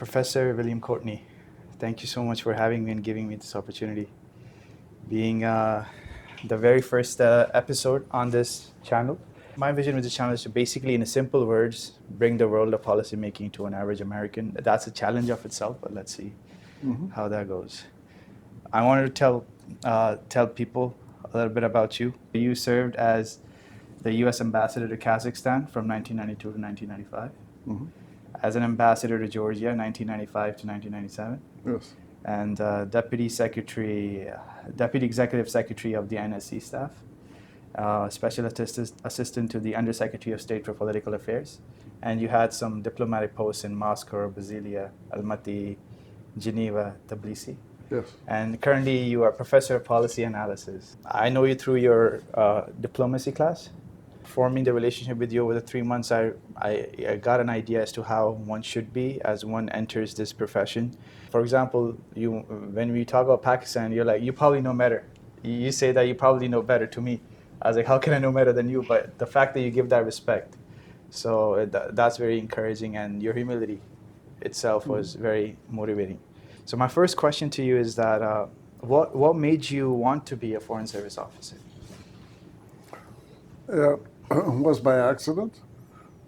Professor William Courtney, thank you so much for having me and giving me this opportunity. Being the very first episode on this channel, my vision with the channel is to basically, in simple words, bring the world of policymaking to an average American. That's a challenge of itself, but let's see how that goes. I wanted to tell people a little bit about you. You served as the U.S. ambassador to Kazakhstan from 1992 to 1995. As an ambassador to Georgia, 1995 to 1997. Yes. And deputy executive secretary of the NSC staff, special assistant to the undersecretary of state for political affairs. And you had some diplomatic posts in Moscow, Brasilia, Almaty, Geneva, Tbilisi. Yes. And currently you are professor of policy analysis. I know you through your diplomacy class. Forming the relationship with you over the 3 months, I got an idea as to how one should be as one enters this profession. For example, when we talk about Pakistan, you're like, you probably know better. You say that you probably know better to me. I was like, how can I know better than you? But the fact that you give that respect, so that's very encouraging, and your humility itself was very motivating. So my first question to you is that what made you want to be a Foreign Service officer? It was by accident.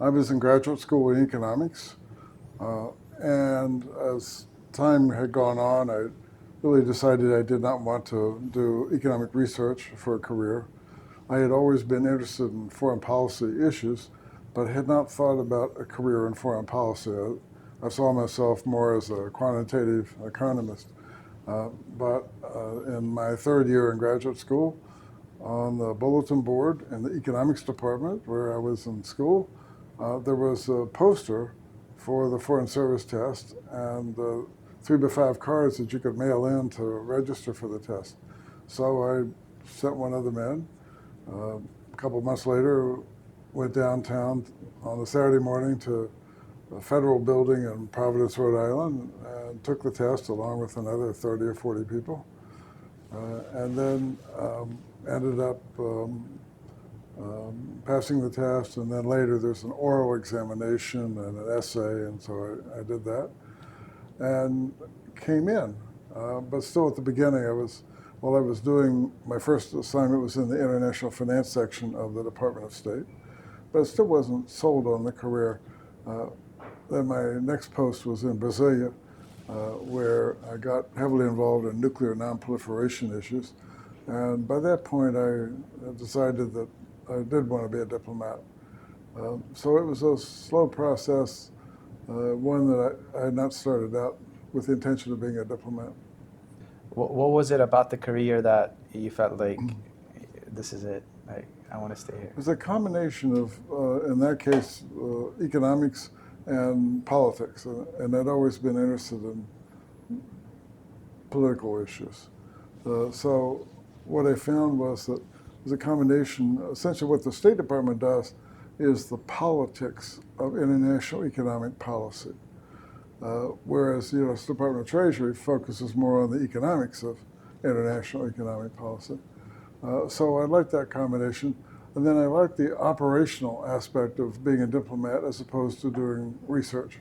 I was in graduate school in economics, and as time had gone on, I really decided I did not want to do economic research for a career. I had always been interested in foreign policy issues, but had not thought about a career in foreign policy. I saw myself more as a quantitative economist. But in my third year in graduate school, on the bulletin board in the economics department where I was in school, there was a poster for the Foreign Service test and 3 by 5 cards that you could mail in to register for the test. So I sent one of them in. A couple of months later, went downtown on a Saturday morning to a federal building in Providence, Rhode Island, and took the test along with another 30 or 40 people. And then ended up passing the test, and then later there's an oral examination and an essay, and so I did that and came in. But still at the beginning, while I was doing, my first assignment was in the international finance section of the Department of State, but I still wasn't sold on the career. Then my next post was in Brasilia, where I got heavily involved in nuclear non-proliferation issues. And by that point, I decided that I did want to be a diplomat. So it was a slow process, one that I had not started out with the intention of being a diplomat. What was it about the career that you felt like, this is it, I want to stay here? It was a combination of, in that case, economics and politics, and I'd always been interested in political issues. So what I found was that it was a combination. Essentially what the State Department does is the politics of international economic policy, whereas the U.S. Department of Treasury focuses more on the economics of international economic policy. So I liked that combination. And then I liked the operational aspect of being a diplomat as opposed to doing research.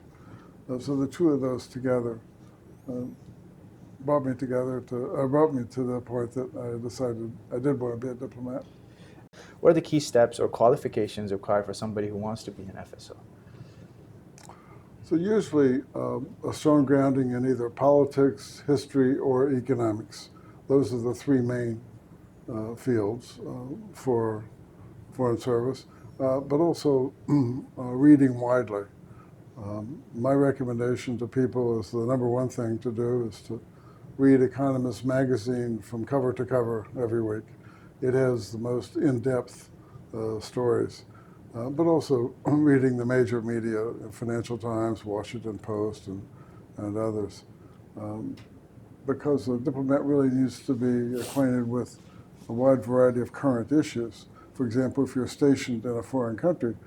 So the two of those together brought me to the point that I decided I did want to be a diplomat. What are the key steps or qualifications required for somebody who wants to be an FSO? So usually a strong grounding in either politics, history, or economics. Those are the 3 main fields for Foreign Service, but also reading widely. My recommendation to people is the number 1 thing to do is to read Economist magazine from cover to cover every week. It has the most in-depth stories, but also reading the major media, Financial Times, Washington Post, and others. Because a diplomat really needs to be acquainted with a wide variety of current issues. For example, if you're stationed in a foreign country,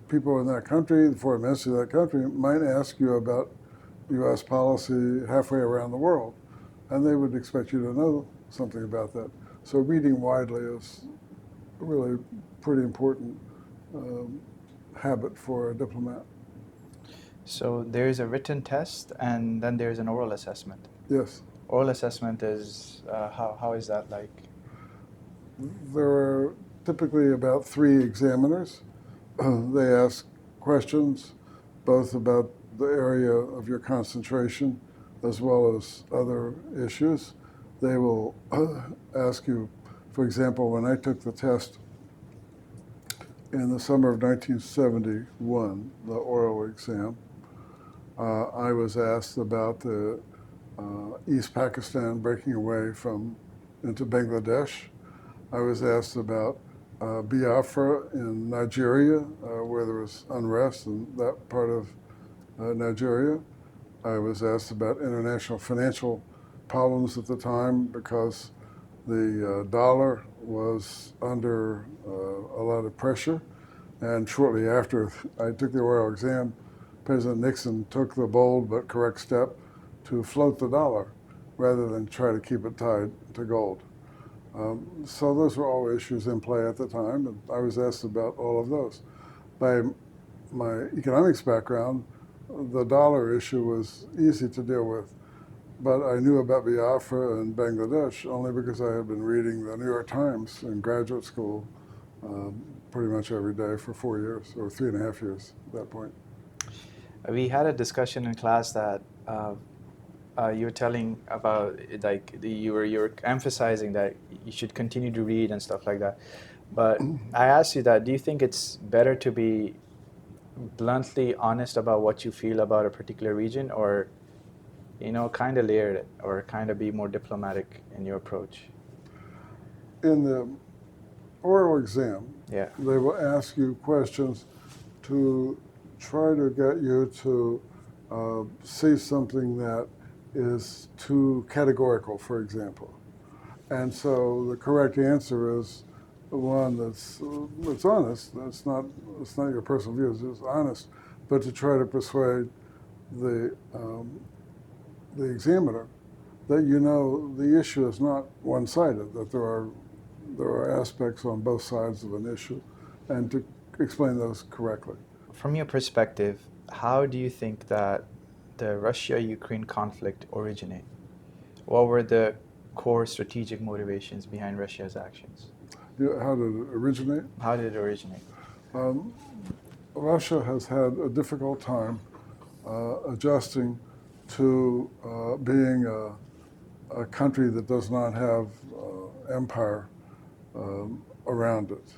people in that country, the foreign ministry of that country, might ask you about U.S. policy halfway around the world, and they would expect you to know something about that. So reading widely is really a pretty important habit for a diplomat. So there's a written test and then there's an oral assessment. Yes. Oral assessment is, how is that like? There are typically about 3 examiners. They ask questions both about the area of your concentration as well as other issues. They will ask you, for example, when I took the test in the summer of 1971, the oral exam, I was asked about the East Pakistan breaking away into Bangladesh. I was asked about Biafra in Nigeria, where there was unrest in that part of Nigeria. I was asked about international financial problems at the time because the dollar was under a lot of pressure. And shortly after I took the oral exam, President Nixon took the bold but correct step to float the dollar rather than try to keep it tied to gold. So those were all issues in play at the time, and I was asked about all of those. By my economics background, the dollar issue was easy to deal with, but I knew about Biafra and Bangladesh only because I had been reading the New York Times in graduate school pretty much every day for 4 years, or 3.5 years at that point. We had a discussion in class that you were telling about like you were emphasizing that you should continue to read and stuff like that. But I asked you that, do you think it's better to be bluntly honest about what you feel about a particular region, or kind of layer it, or kind of be more diplomatic in your approach? In the oral exam, Yeah. they will ask you questions to try to get you to see something that is too categorical, for example. And so the correct answer is the one that's honest. It's not your personal views. It's honest, but to try to persuade the examiner that the issue is not one-sided. That there are aspects on both sides of an issue, and to explain those correctly. From your perspective, how do you think that the Russia-Ukraine conflict originated? What were the core strategic motivations behind Russia's actions? How did it originate? How did it originate? Russia has had a difficult time adjusting to being a country that does not have empire around it.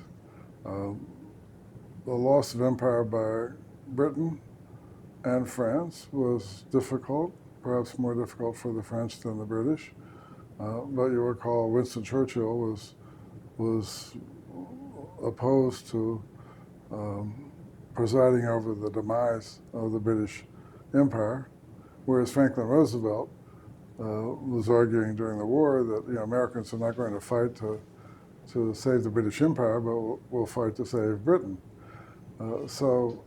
The loss of empire by Britain and France was difficult, perhaps more difficult for the French than the British. But you recall Winston Churchill was opposed to presiding over the demise of the British Empire, whereas Franklin Roosevelt was arguing during the war that Americans are not going to fight to save the British Empire, but we'll fight to save Britain. So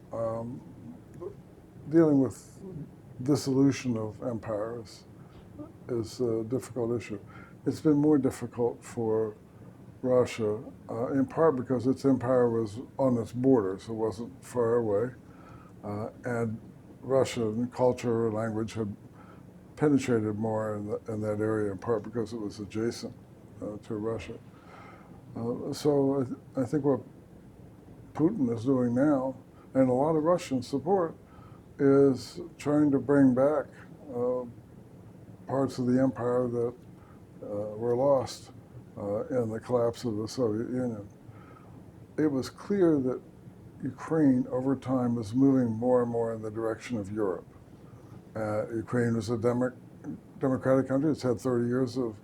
dealing with dissolution of empires is a difficult issue. It's been more difficult for Russia, in part because its empire was on its borders, it wasn't far away, and Russian culture and language had penetrated more in that area, in part because it was adjacent to Russia. So I think what Putin is doing now, and a lot of Russian support, is trying to bring back parts of the empire that were lost in the collapse of the Soviet Union. It was clear that Ukraine, over time, was moving more and more in the direction of Europe. Ukraine was a democratic country. It's had 30 years of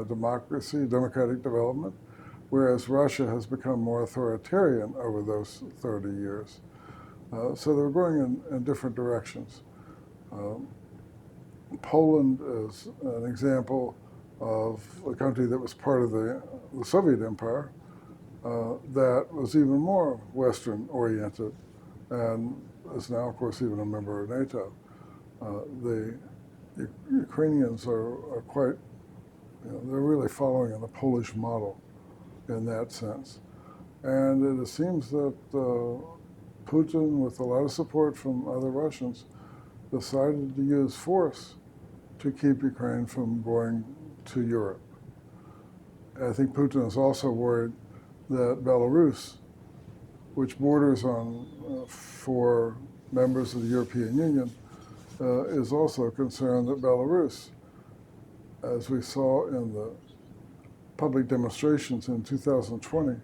democracy, democratic development, whereas Russia has become more authoritarian over those 30 years. So they're going in different directions. Poland is an example of a country that was part of the Soviet Empire that was even more Western-oriented and is now, of course, even a member of NATO. The Ukrainians are quite, they're really following in the Polish model in that sense. And it seems that Putin, with a lot of support from other Russians, decided to use force to keep Ukraine from going to Europe. I think Putin is also worried that Belarus, which borders on 4 members of the European Union, is also concerned that Belarus, as we saw in the public demonstrations in 2020,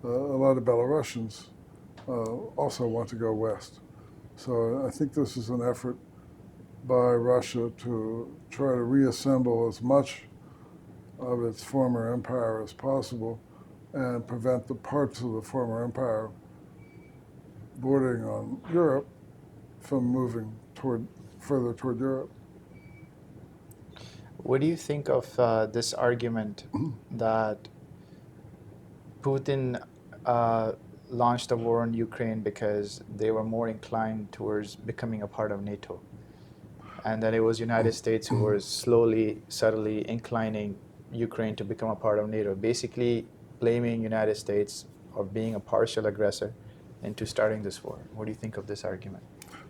a lot of Belarusians also want to go west. So I think this is an effort by Russia to try to reassemble as much of its former empire as possible and prevent the parts of the former empire bordering on Europe from moving further toward Europe. What do you think of this argument that Putin launched the war on Ukraine because they were more inclined towards becoming a part of NATO, and that it was United States who were slowly, subtly inclining Ukraine to become a part of NATO, basically blaming United States of being a partial aggressor into starting this war? What do you think of this argument?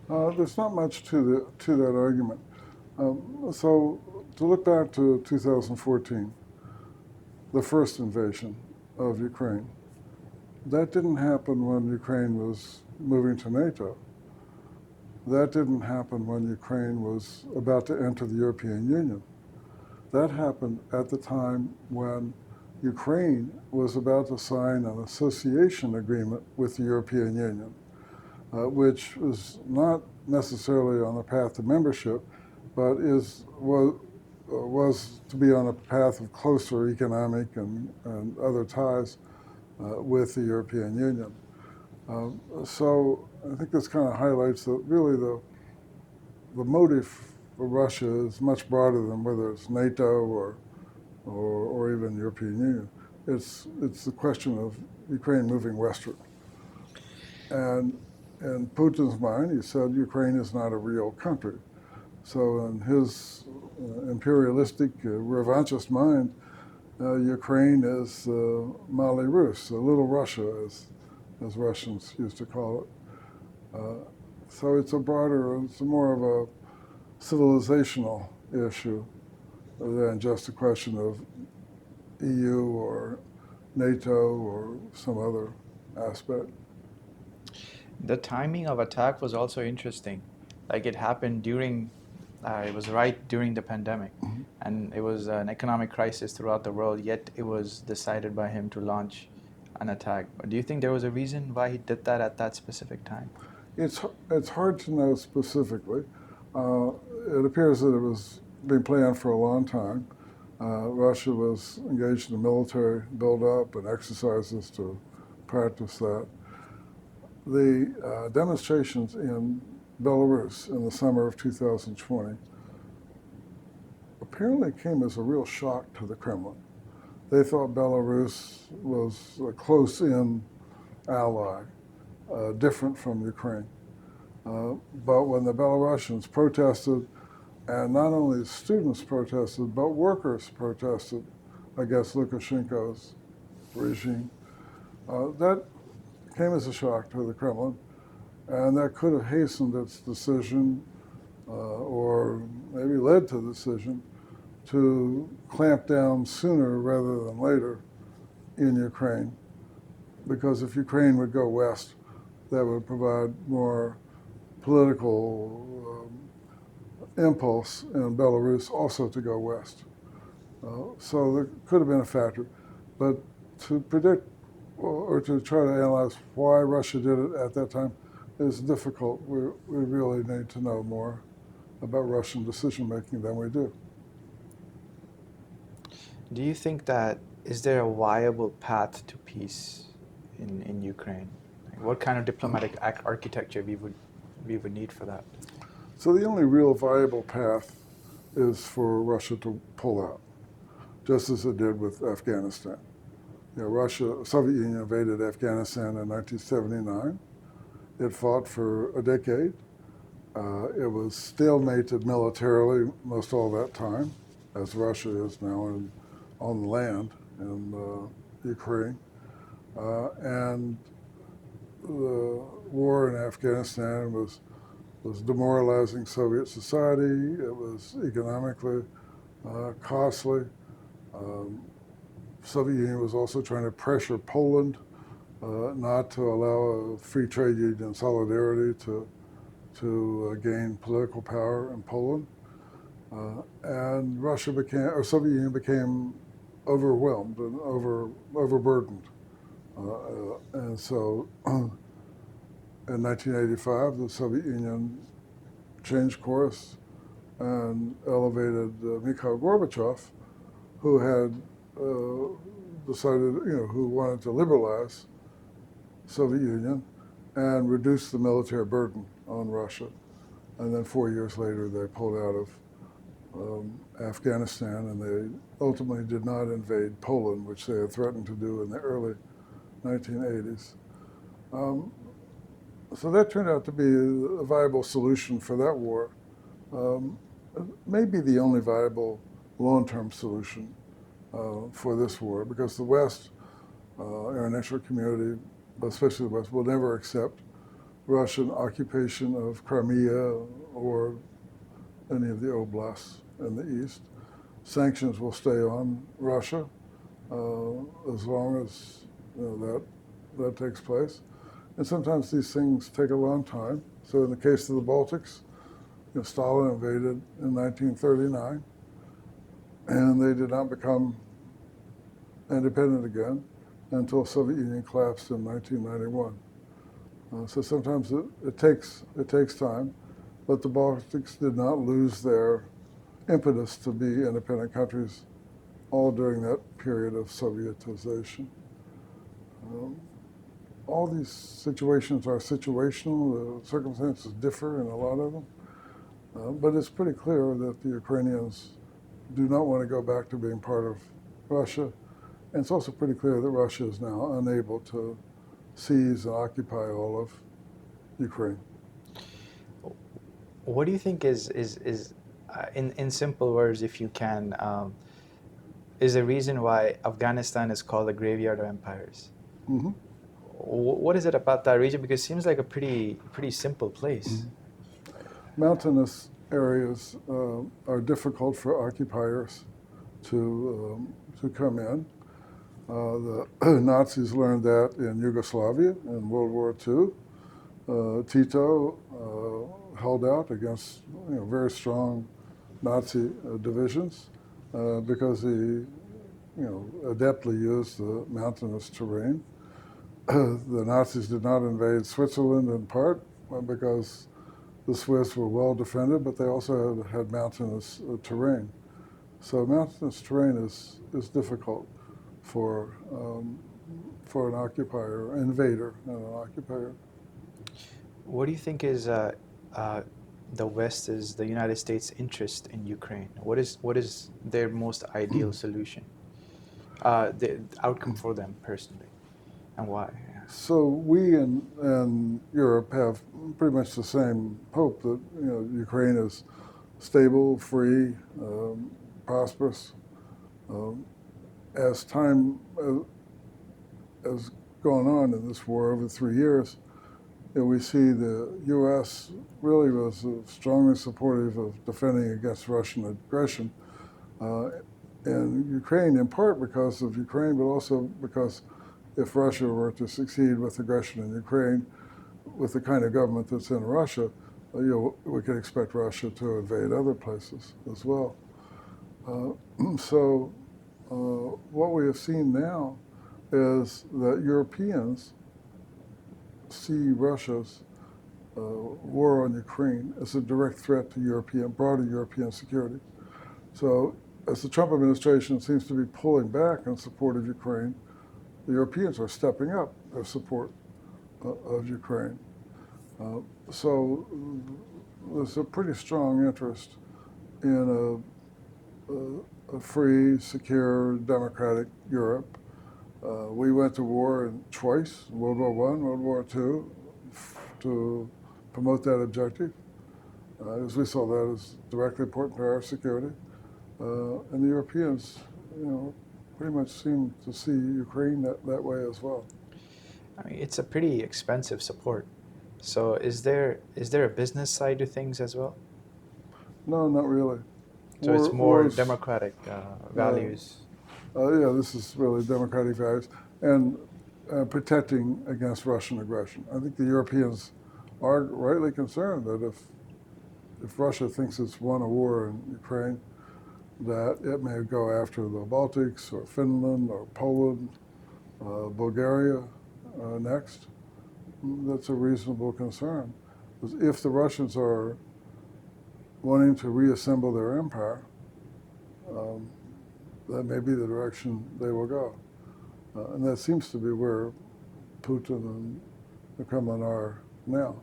There's not much to that argument. So to look back to 2014, the first invasion of Ukraine, that didn't happen when Ukraine was moving to NATO. That didn't happen when Ukraine was about to enter the European Union. That happened at the time when Ukraine was about to sign an association agreement with the European Union, which was not necessarily on the path to membership, but was to be on a path of closer economic and other ties with the European Union. So I think this kind of highlights that really the motive for Russia is much broader than whether it's NATO or even European Union. It's the question of Ukraine moving westward. And in Putin's mind, he said Ukraine is not a real country. So in his imperialistic, revanchist mind, Ukraine is Mali Rus, a little Russia, as Russians used to call it. So it's more of a civilizational issue than just a question of EU or NATO or some other aspect. The timing of attack was also interesting. Like it happened during, it was right during the pandemic, and it was an economic crisis throughout the world, yet it was decided by him to launch an attack. Do you think there was a reason why he did that at that specific time? It's hard to know specifically. It appears that it was being planned for a long time. Russia was engaged in a military buildup and exercises to practice that. The demonstrations in Belarus in the summer of 2020 apparently came as a real shock to the Kremlin. They thought Belarus was a close-in ally, different from Ukraine. But when the Belarusians protested, and not only students protested, but workers protested against Lukashenko's regime, that came as a shock to the Kremlin, and that could have hastened its decision or maybe led to the decision to clamp down sooner rather than later in Ukraine. Because if Ukraine would go west, that would provide more political impulse in Belarus also to go west. So there could have been a factor. But to predict or to try to analyze why Russia did it at that time is difficult. We really need to know more about Russian decision making than we do. Do you think that, is there a viable path to peace in Ukraine? Like what kind of diplomatic architecture we would need for that? So the only real viable path is for Russia to pull out, just as it did with Afghanistan. Soviet Union invaded Afghanistan in 1979. It fought for a decade. It was stalemated militarily most all that time, as Russia is now on the land in Ukraine. And the war in Afghanistan was demoralizing Soviet society. It was economically costly. Um, Soviet Union was also trying to pressure Poland not to allow a free trade union solidarity to gain political power in Poland. And Soviet Union became overwhelmed and overburdened. And so in 1985, the Soviet Union changed course and elevated Mikhail Gorbachev, who had decided, who wanted to liberalize Soviet Union and reduce the military burden on Russia. And then 4 years later, they pulled out of Afghanistan, and they ultimately did not invade Poland, which they had threatened to do in the early 1980s. So that turned out to be a viable solution for that war. Maybe the only viable long-term solution for this war, because the West, international community, especially the West, will never accept Russian occupation of Crimea or any of the oblasts in the East. Sanctions will stay on Russia as long as that takes place. And sometimes these things take a long time. So in the case of the Baltics, Stalin invaded in 1939, and they did not become independent again until the Soviet Union collapsed in 1991. So sometimes it takes time, but the Baltics did not lose their impetus to be independent countries all during that period of Sovietization. All these situations are situational. The circumstances differ in a lot of them. But it's pretty clear that the Ukrainians do not want to go back to being part of Russia. And it's also pretty clear that Russia is now unable to seize and occupy all of Ukraine. What do you think is in simple words, if you can, is the reason why Afghanistan is called the graveyard of empires? Mm-hmm. What is it about that region? Because it seems like a pretty simple place. Mm-hmm. Mountainous areas are difficult for occupiers to come in. The Nazis learned that in Yugoslavia in World War II. Tito held out against very strong Nazi divisions because he adeptly used the mountainous terrain. The Nazis did not invade Switzerland in part because the Swiss were well defended, but they also had mountainous terrain. So mountainous terrain is difficult for an occupier, invader, not an occupier. What do you think is the United States' interest in Ukraine? What is their most ideal solution? The outcome for them personally, and why? So we in Europe have pretty much the same hope that Ukraine is stable, free, prosperous. As time has gone on in this war over 3 years, we see the U.S. really was strongly supportive of defending against Russian aggression in Ukraine, in part because of Ukraine, but also because if Russia were to succeed with aggression in Ukraine, with the kind of government that's in Russia, we could expect Russia to invade other places as well. So what we have seen now is that Europeans see Russia's war on Ukraine as a direct threat to broader European security. So as the Trump administration seems to be pulling back in support of Ukraine, the Europeans are stepping up their support of Ukraine. So there's a pretty strong interest in a free, secure, democratic Europe. We went to war twice, World War I, World War II, to promote that objective, as we saw that as directly important to our security. And the Europeans, pretty much seem to see Ukraine that way as well. I mean, it's a pretty expensive support. So is there a business side to things as well? No, not really. So it's more Wars, democratic uh, values. yeah, this is really democratic values and protecting against Russian aggression. I think the Europeans are rightly concerned that if Russia thinks it's won a war in Ukraine, that it may go after the Baltics or Finland or Poland, Bulgaria next. That's a reasonable concern. Because if the Russians are wanting to reassemble their empire, um, that may be the direction they will go. And that seems to be where Putin and the Kremlin are now.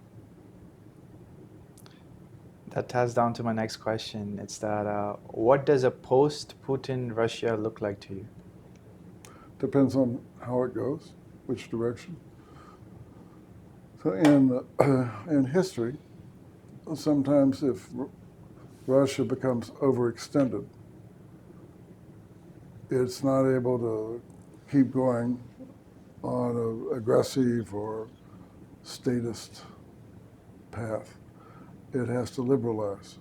That ties down to my next question. It's that what does a post-Putin Russia look like to you? Depends on how it goes, which direction. So in history, sometimes if Russia becomes overextended, it's not able to keep going on an aggressive or statist path. It has to liberalize.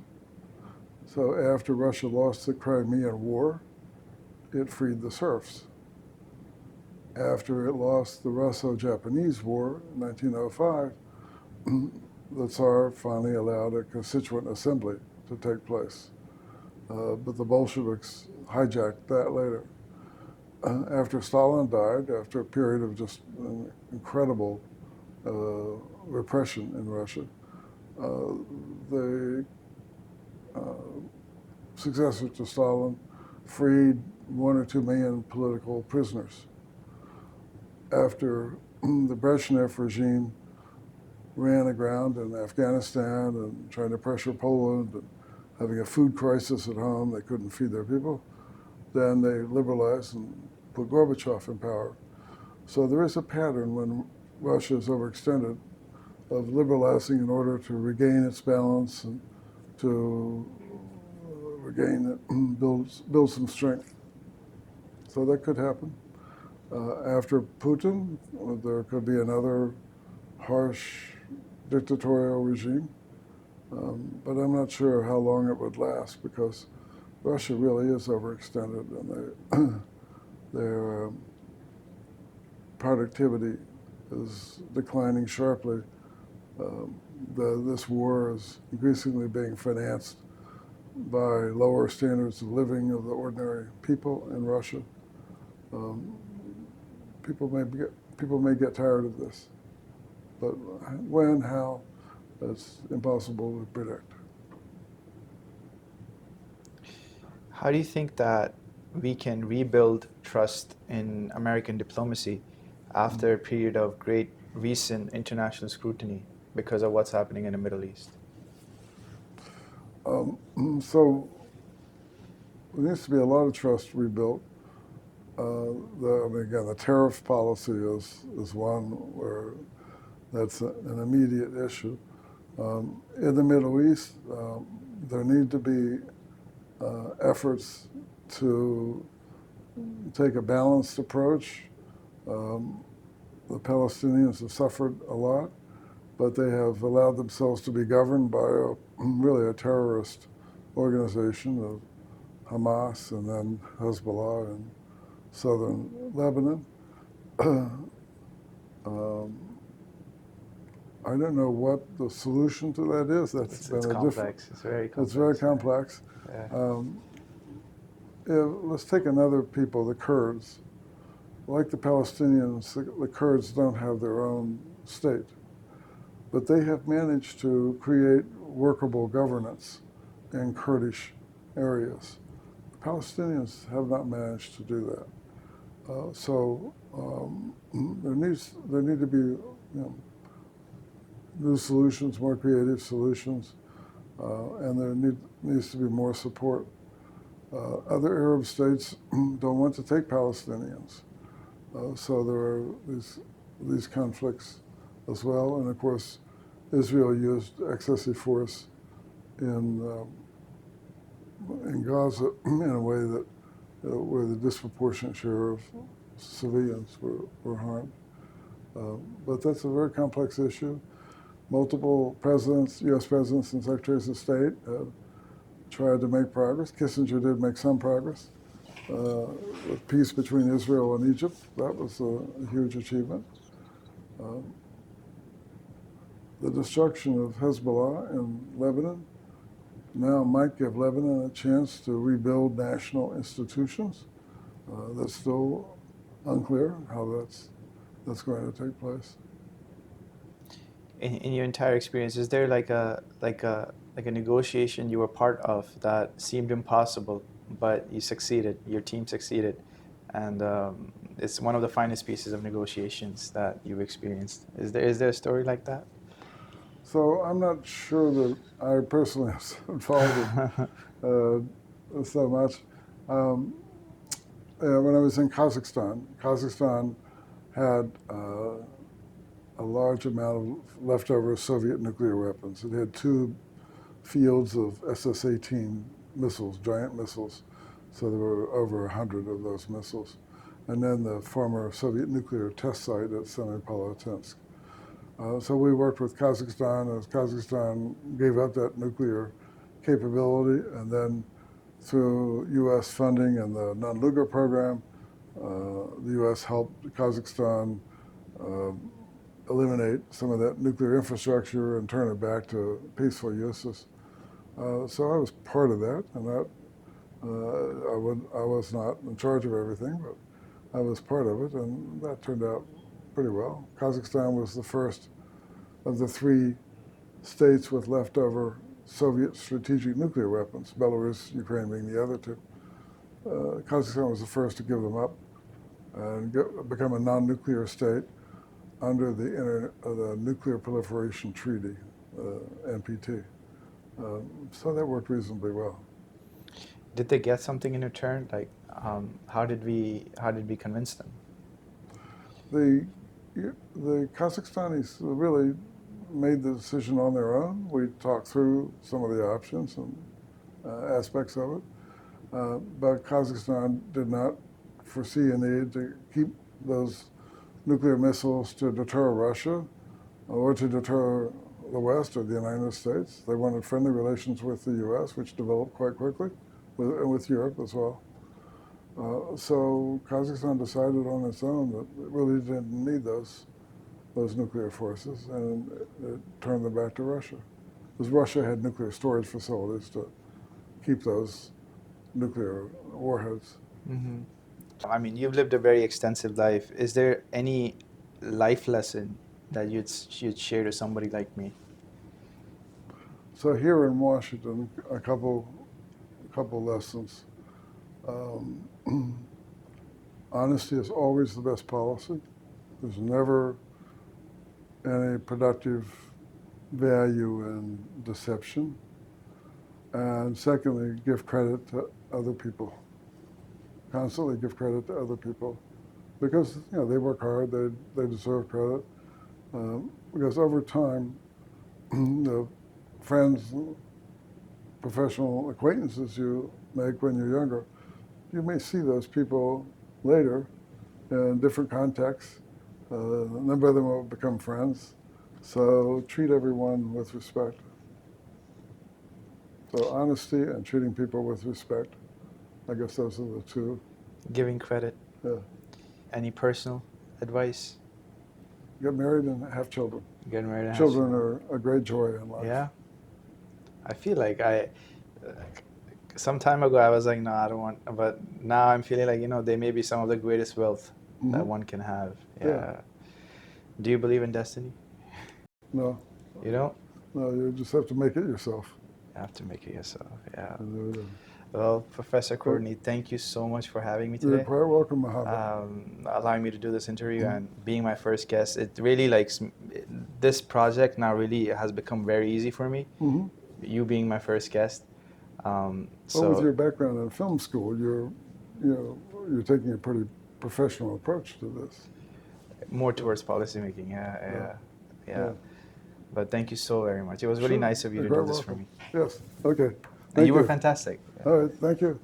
So after Russia lost the Crimean War, it freed the serfs. After it lost the Russo-Japanese War in 1905, the Tsar finally allowed a constituent assembly to take place. But the Bolsheviks hijacked that later. After Stalin died, after a period of just incredible repression in Russia, the successor to Stalin freed 1 or 2 million political prisoners. After the Brezhnev regime ran aground in Afghanistan and trying to pressure Poland and having a food crisis at home, they couldn't feed their people, then they liberalized and put Gorbachev in power. So there is a pattern when Russia is overextended of liberalizing in order to regain its balance and to regain it, build some strength. So that could happen. After Putin, there could be another harsh dictatorial regime, but I'm not sure how long it would last because Russia really is overextended and their productivity is declining sharply. This war is increasingly being financed by lower standards of living of the ordinary people in Russia. People may get tired of this, but when, how, that's impossible to predict. How do you think that we can rebuild trust in American diplomacy after a period of great recent international scrutiny because of what's happening in the Middle East? So there needs to be a lot of trust rebuilt. Again, the tariff policy is one where that's an immediate issue. In the Middle East, there need to be efforts to take a balanced approach. The Palestinians have suffered a lot, but they have allowed themselves to be governed by really a terrorist organization of Hamas and then Hezbollah in southern Lebanon. I don't know what the solution to that is. It's complex. It's very complex. It's very complex. Yeah. Let's take another people, the Kurds. Like the Palestinians, the Kurds don't have their own state, but they have managed to create workable governance in Kurdish areas. The Palestinians have not managed to do that. There need to be new solutions, more creative solutions, and there needs to be more support. Other Arab states don't want to take Palestinians, so there are these conflicts as well. And of course, Israel used excessive force in Gaza in a way that where the disproportionate share of civilians were harmed. But that's a very complex issue. Multiple presidents, U.S. presidents and secretaries of state tried to make progress. Kissinger did make some progress. With peace between Israel and Egypt, that was a huge achievement. The destruction of Hezbollah in Lebanon now might give Lebanon a chance to rebuild national institutions. That's still unclear how that's going to take place. In your entire experience, is there like a negotiation you were part of that seemed impossible, but you succeeded, your team succeeded, and it's one of the finest pieces of negotiations that you've experienced? Is there a story like that? So I'm not sure that I personally was involved in so much. When I was in Kazakhstan, Kazakhstan had a large amount of leftover Soviet nuclear weapons. It had 2 fields of SS-18 missiles, giant missiles. So there were over 100 of those missiles. And then the former Soviet nuclear test site at Semipalatinsk. So we worked with Kazakhstan as Kazakhstan gave up that nuclear capability, and then through U.S. funding and the Non-Lugar program, the U.S. helped Kazakhstan eliminate some of that nuclear infrastructure and turn it back to peaceful uses. So I was part of that, and that I was not in charge of everything, but I was part of it, and that turned out pretty well. Kazakhstan was the first of the 3 states with leftover Soviet strategic nuclear weapons, Belarus, Ukraine being the other 2. Kazakhstan was the first to give them up and become a non-nuclear state under the Nuclear Proliferation Treaty, NPT. So that worked reasonably well. Did they get something in return? Like, how did we convince them? The Kazakhstanis really made the decision on their own. We talked through some of the options and aspects of it, but Kazakhstan did not foresee a need to keep those nuclear missiles to deter Russia or to deter the West or the United States. They wanted friendly relations with the U.S., which developed quite quickly, and with Europe as well. So Kazakhstan decided on its own that it really didn't need those nuclear forces, and it turned them back to Russia. Because Russia had nuclear storage facilities to keep those nuclear warheads. Mm-hmm. I mean, you've lived a very extensive life. Is there any life lesson that you'd share to somebody like me? So here in Washington, a couple lessons. Honesty is always the best policy. There's never any productive value in deception. And secondly, give credit to other people. Constantly give credit to other people, because they work hard. They deserve credit. Because over time, the friends, professional acquaintances you make when you're younger, you may see those people later in different contexts. A number of them will become friends. So treat everyone with respect. So honesty and treating people with respect. I guess those are the 2. Giving credit. Yeah. Any personal advice? Get married and have children. Get married and children are a great joy in life. Yeah. I feel like some time ago I was like, no, I don't want, but now I'm feeling like, they may be some of the greatest wealth that one can have. Yeah. Do you believe in destiny? No. You don't? No, you just have to make it yourself. You have to make it yourself, yeah. Well, Professor Courtney, thank you so much for having me today. You're quite welcome, Mohammed. Allowing me to do this interview and being my first guest. It really this project now really has become very easy for me. You being my first guest. Well, with your background in film school, you're taking a pretty professional approach to this. More towards policymaking, yeah. But thank you so very much. It was really nice of you to do this for me. Yes. Okay. And you were fantastic. All right. Thank you.